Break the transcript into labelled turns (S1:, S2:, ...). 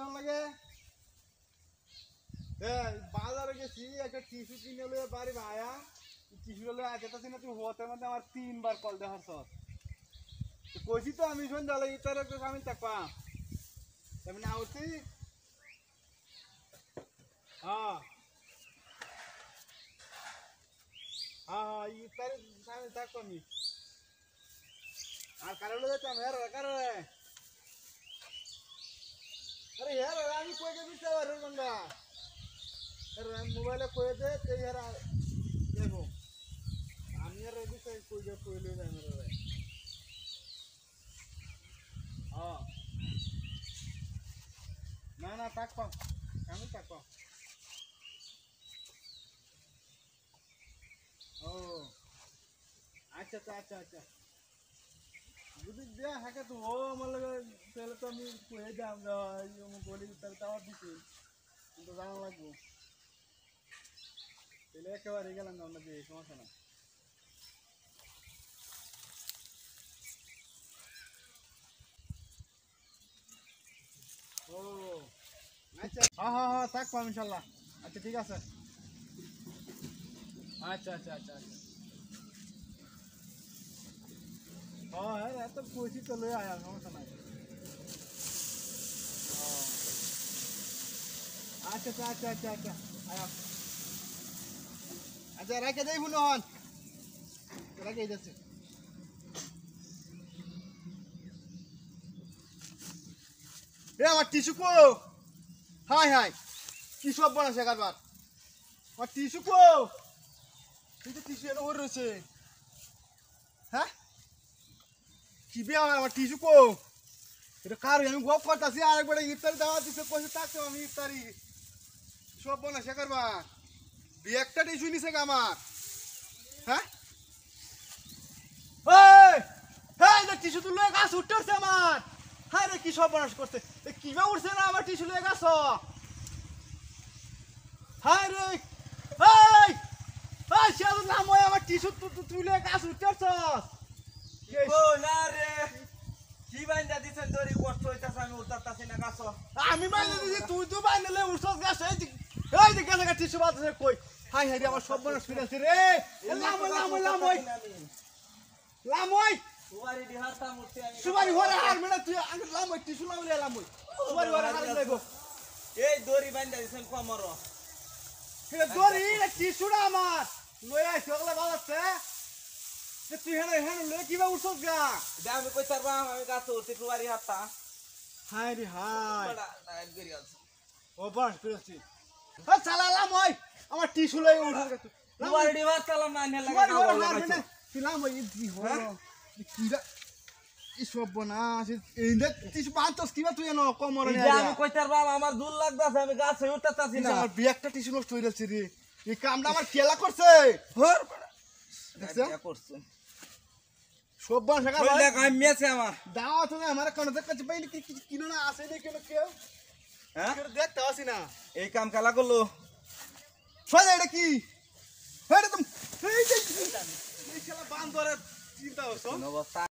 S1: দাম লাগে বাজারে গেছি একটা টিস্যু কিনে লয়ে বাড়ি ভায়া টিস্যু লয়ে আইতেছি না তুই হতে মধ্যে আমার 3 বার কল দেওয়ার সব কইছি তো আমি সন্ধ্যা লাগে তোর আমি থাকবা তুমি না উঠছি হ্যাঁ হ্যাঁ হ্যাঁ ইতারে আমি থাকবো আমি আর কারো লয়ে যেতাম কারো अरे यार रानी कोई के बीच है बंदा अरे मोबाइल कोई दे ते यार देखो हम यार रेडी से कोई ले जाए मेरे भाई हां ना ना तक पा कमी तक पा ओ अच्छा अच्छा अच्छा अच्छा যদি দেয়া থাকে তো ও মানে তাহলে তো আমি কয়ে দাম বলি তাহলে তো আমার দিচ্ছি কিন্তু জানা লাগবো তাহলে একেবারে গেলাম না আপনাদের সমস্যা না ও আচ্ছা হ্যাঁ হ্যাঁ হ্যাঁ থাকবো ইনশাল্লাহ আচ্ছা ঠিক আছে আচ্ছা আচ্ছা আচ্ছা আচ্ছা हाँ यार तो कोई तो ले आया समझ ना अच्छा अच्छा अच्छा अच्छा अच्छा आया अच्छा रखे दे बुनोन रखे इधर से ये আমার টিস্যু কো হাই হাই কি সব বানাছে কারবার আমার টিস্যু কো এই যে টিস্যু এনে ওর রয়েছে হ্যাঁ কি বে আমার টিস্যু কো এটা কার আমি গপ করতেছি আরেকবার ইফতারি দাওয়া দিছে কইছে তাকে আমি ইফতারি সব বনা সে করবা একটা টিস্যু নিছে আমার হ্যাঁ এই এই না টিস্যু তুলে গাছ উঠতেছে আমার হ্যাঁ রে কি সব বনাস করতে কিবা উঠছে না আমার টিস্যু লয়ে গাছ হ্যাঁ রে এই এই শাল নাম ওই আমার টিস্যু তুলে গাছ উঠতেছস
S2: ও না রে কি বাইন্দা দিছেন দড়ি কষ্ট হইতাছে আমি উঠতাছি না গাছ
S1: আমি বাইন্দা দিছি তুই তো বাইন্দলে উঠছস গাছ এই যে গাছ টিস্যু বাতাছে কই হাই হাই রে আমার সব বনাস ফিরেছে রে লাম ওই
S2: সুবারি দিহারতা মুতে আমি
S1: সুবারি হরে হার মেনা তুই লাম ওই টিস্যু লাম ওই সুবারি হরে হার লাগো
S2: এই দড়ি বাইন্দা দিছেন কমর
S1: এ দড়ি এ টিস্যুটা আমার লই আই সকলে বালাছে তুই হেনে লই কিবা উঠছস গা
S2: দে আমি কই তারবা আমি গাছ উঠতে সুবারি হাতটা
S1: হাই রে হাই
S2: বড়া লাইট গরি আছে
S1: ও বাস ফিরেছি চালালাম ওই আমার টিস্যু লই উঠা গেছে
S2: সুবারি দিহার চালাম না নে
S1: সুবারি হরে
S2: লাগা
S1: হার মেনা filam ওই কি হলো কিরা কি সব বনাস এই দে টিস্যু বাতাস কিবা তুই এনো কমর
S2: দে আমি কই তারবা আমার দূর লাগতাছে আমি গাছে উঠতাছি না
S1: আমার বিয়াকটা টিস্যু নষ্ট হই যাচ্ছে রে এই কামটা আমার কেলা করছে
S2: হর
S1: দেখছ
S2: কি করছ
S1: সব বনাস
S2: কই লাগ আমি মেছে আমার
S1: দাও তুমি আমার কোন কাছে পাইনি কি কিনো না আসে নি কেন কেউ
S2: হ্যাঁ
S1: কেউ দেখতে আসি না
S2: এই কাম কালা করলো
S1: সোজা এটা কি এটা তুমি এই যে এই খেলা বান ধরে চিন্তা হচ্ছে
S2: অবস্থা